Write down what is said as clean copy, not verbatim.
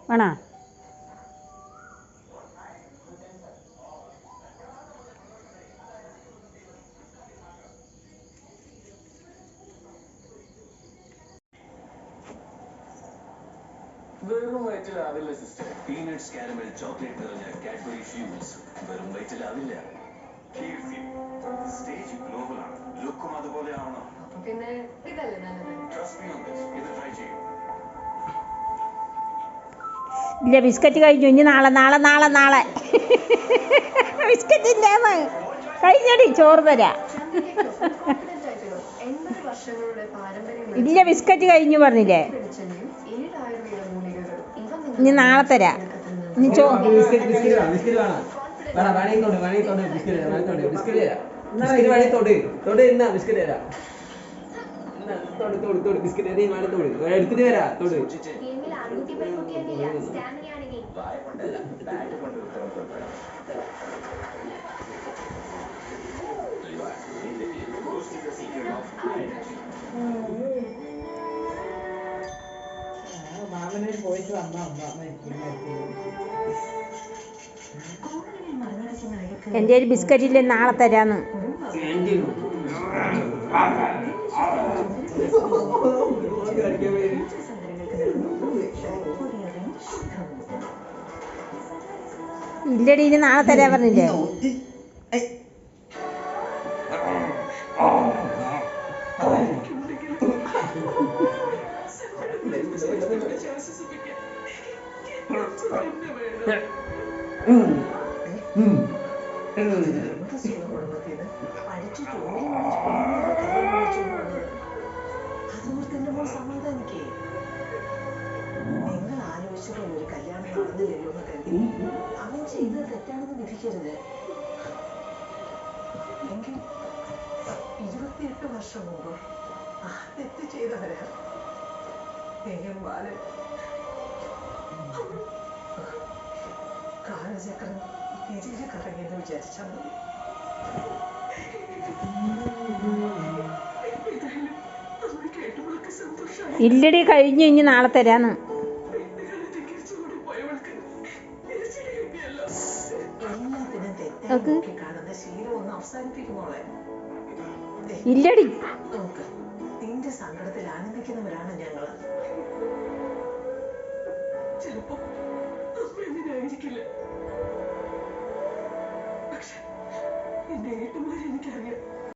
വേണോ? വെറും വയറ്റിലാവില്ല sister. Peanuts caramel chocolate നിറഞ്ഞ കാഡ്ബറി ഫ്യൂസ് വെറും വയറ്റിലാവില്ല. സ്റ്റേജ് ഗ്ലോബൽ ആണ്, ലുക്കും അതുപോലെ ആവണം. പിന്നെ ഇതല്ലേ നല്ലത്. Trust me on this. ഇത് ട്രൈ ചെയ്യും. ഇല്ല, ബിസ്ക്കറ്റ് കഴിഞ്ഞു. ഇനി നാളെ നാളെ നാളെ നാളെ ബിസ്ക്കറ്റ് ഇല്ലാന്ന് കഴിഞ്ഞടി. ചോറ് തരാം. ഇല്ല, ബിസ്ക്കറ്റ് കഴിഞ്ഞു പറഞ്ഞില്ലേ. ഇനി നാളെ തരാം. ഇനി എടുത്തിട്ട് വരാ. മാമനെ പോയിട്ട് വന്നോ? എൻ്റെ ഒരു ബിസ്ക്കറ്റ് ഇല്ല, നാളെ തരാന്ന്. ഇല്ലടി, ഇനി നാളെ തരാൻ പറഞ്ഞില്ലേ. സമാധാനിക്കേ. നിങ്ങൾ ആലോചിച്ചുള്ള ഒരു കല്യാണം നടന്നില്ലല്ലോ എന്ന് കരുതി അവൻ ചെയ്തത് തെറ്റാണെന്ന് വിധിക്കരുത്. എങ്കിൽ 28 വർഷം മുമ്പ് ആ തെറ്റ് ചെയ്തവരാ എങ്കിലും ബാലൻ. കാലചക്രം തിരികെ കറങ്ങിയെന്ന് വിചാരിച്ചാൽ മതി. ഇല്ലടി, കഴിഞ്ഞു. ഇനി നാളെ തരാന്ന്. ഇല്ലടി, നിന്റെ സങ്കടത്തിൽ ആനന്ദിക്കുന്നവരാണ് ഞങ്ങൾ. ചിലപ്പോ എങ്ങനെയായിരിക്കില്ല, പക്ഷെ എന്റെ ഏട്ടുമാരെ എനിക്കറിയാം.